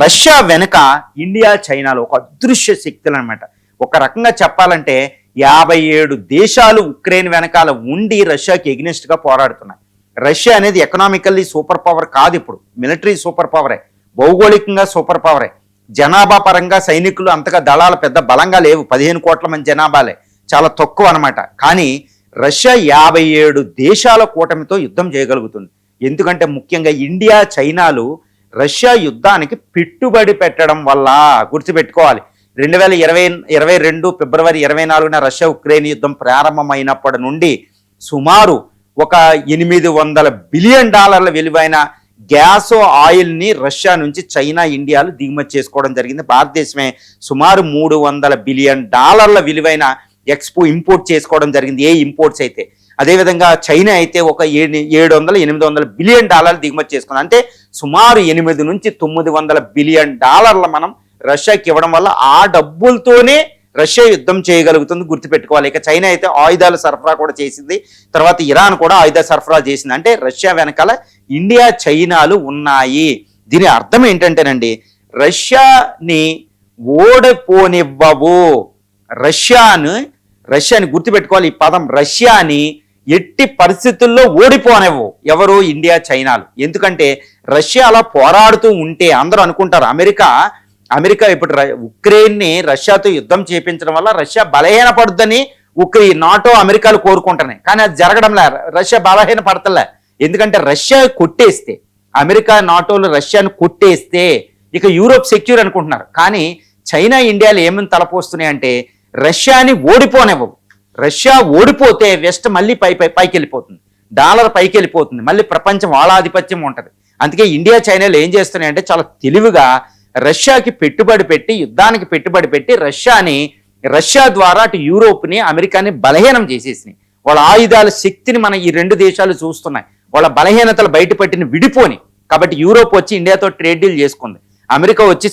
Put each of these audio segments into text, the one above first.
Russia వెనుక India చైనాలో ఒక అదృశ్య శక్తులు అనమాట. ఒక రకంగా చెప్పాలంటే 57 దేశాలు ఉక్రెయిన్ వెనకాల ఉండి రష్యాకి ఎగ్నెస్ట్ గా పోరాడుతున్నాయి. రష్యా అనేది ఎకనామికల్లీ సూపర్ పవర్ కాదు, ఇప్పుడు మిలిటరీ సూపర్ పవరే, భౌగోళికంగా సూపర్ పవరే. జనాభా పరంగా సైనికులు అంతగా దళాలు పెద్ద బలంగా లేవు, 15 కోట్ల మంది జనాభాలే, చాలా తక్కువ అనమాట. కానీ రష్యా 57 దేశాల కూటమితో యుద్ధం చేయగలుగుతుంది. ఎందుకంటే ముఖ్యంగా ఇండియా చైనాలు రష్యా యుద్ధానికి పెట్టుబడి పెట్టడం వల్ల. గుర్తుపెట్టుకోవాలి, 2022 ఫిబ్రవరి 24న రష్యా ఉక్రెయిన్ యుద్ధం ప్రారంభమైనప్పటి నుండి సుమారు ఒక $800 బిలియన్ విలువైన గ్యాస్ ఆయిల్ని రష్యా నుంచి చైనా ఇండియాలు దిగుమతి చేసుకోవడం జరిగింది. భారతదేశమే సుమారు $300 బిలియన్ విలువైన ఇంపోర్ట్ చేసుకోవడం జరిగింది, ఏ ఇంపోర్ట్స్ అయితే. అదేవిధంగా చైనా అయితే ఒక 700-800 బిలియన్ దిగుమతి చేసుకుంది. అంటే సుమారు 8 నుంచి 900 బిలియన్ మనం రష్యాకి ఇవ్వడం వల్ల ఆ డబ్బులతోనే రష్యా యుద్ధం చేయగలుగుతుంది. గుర్తుపెట్టుకోవాలి. ఇక చైనా అయితే ఆయుధాల సరఫరా కూడా చేసింది, తర్వాత ఇరాన్ కూడా ఆయుధ సరఫరా చేసింది. అంటే రష్యా వెనకాల ఇండియా చైనాలు ఉన్నాయి. దీని అర్థం ఏంటంటేనండి, రష్యాని ఓడిపోనివ్వవు. రష్యాని గుర్తుపెట్టుకోవాలి, ఈ పదం, రష్యాని ఎట్టి పరిస్థితుల్లో ఓడిపోనివ్వవు ఎవరు, ఇండియా చైనాలు. ఎందుకంటే రష్యా అలా పోరాడుతూ ఉంటే అందరూ అనుకుంటారు అమెరికా ఇప్పుడు ఉక్రెయిన్ని రష్యాతో యుద్ధం చేపించడం వల్ల రష్యా బలహీనపడుద్దని నాటో అమెరికాలు కోరుకుంటున్నాయి. కానీ అది జరగడంలే, రష్యా బలహీన పడతలే. ఎందుకంటే రష్యా కొట్టేస్తే, అమెరికా నాటోలు రష్యాను కొట్టేస్తే ఇక యూరోప్ సెక్యూర్ అనుకుంటున్నారు. కానీ చైనా ఇండియాలు ఏమని తలపోస్తున్నాయి అంటే రష్యాని ఓడిపోనివ్వవు. రష్యా ఓడిపోతే వెస్ట్ మళ్ళీ పైకి వెళ్ళిపోతుంది, డాలర్ పైకి వెళ్ళిపోతుంది, మళ్ళీ ప్రపంచం వాళ్ళ ఆధిపత్యం ఉంటుంది. అందుకే ఇండియా చైనాలు ఏం చేస్తున్నాయి అంటే చాలా తెలివిగా రష్యాకి పెట్టుబడి పెట్టి, యుద్ధానికి పెట్టుబడి పెట్టి రష్యా ద్వారా అటు యూరోప్ని అమెరికాని బలహీనం చేసేసినాయి. వాళ్ళ ఆయుధాల శక్తిని మన ఈ 2 దేశాలు చూస్తున్నాయి. వాళ్ళ బలహీనతలు బయటపెట్టిన విడిపోని. కాబట్టి యూరోప్ వచ్చి ఇండియాతో ట్రేడ్ డీల్ చేసుకుంది, అమెరికా వచ్చి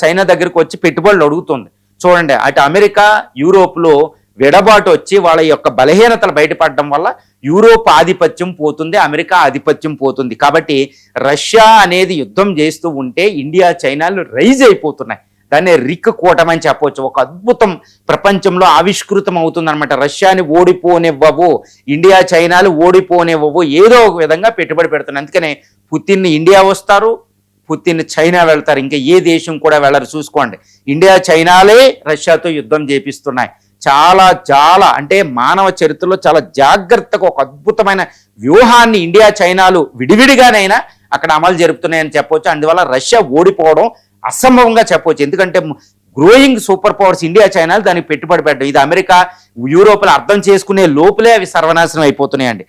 చైనా దగ్గరకు వచ్చి పెట్టుబడులు అడుగుతుంది. చూడండి, అటు అమెరికా యూరోప్లో విడబాటు వచ్చి వాళ్ళ యొక్క బలహీనతలు బయటపడడం వల్ల యూరోప్ ఆధిపత్యం పోతుంది, అమెరికా ఆధిపత్యం పోతుంది. కాబట్టి రష్యా అనేది యుద్ధం చేస్తూ ఉంటే ఇండియా చైనాలు రైజ్ అయిపోతున్నాయి. దాన్ని రిక్ కూటమని చెప్పవచ్చు. ఒక అద్భుతం ప్రపంచంలో ఆవిష్కృతం అవుతుంది అనమాట. రష్యాని ఓడిపోనివ్వవు, ఇండియా చైనాలు ఓడిపోనివ్వవు, ఏదో ఒక విధంగా పెట్టుబడి పెడుతున్నాయి. అందుకనే పుతిన్ ఇండియా వస్తారు, పుతిన్ చైనా వెళ్తారు, ఇంకా ఏ దేశం కూడా వెళ్ళరు. చూసుకోండి, ఇండియా చైనాలే రష్యాతో యుద్ధం చేపిస్తున్నాయి. చాలా అంటే మానవ చరిత్రలో చాలా జాగ్రత్తగా ఒక అద్భుతమైన వ్యూహాన్ని ఇండియా చైనాలు విడివిడిగానైనా అక్కడ అమలు జరుపుతున్నాయని చెప్పవచ్చు. అందువల్ల రష్యా ఓడిపోవడం అసంభవంగా చెప్పవచ్చు. ఎందుకంటే గ్రోయింగ్ సూపర్ పవర్స్ ఇండియా చైనాలు దానికి పెట్టుబడి పెట్టడం, ఇది అమెరికా యూరోప్లో అర్థం చేసుకునే లోపలే అవి సర్వనాశనం అయిపోతున్నాయండి.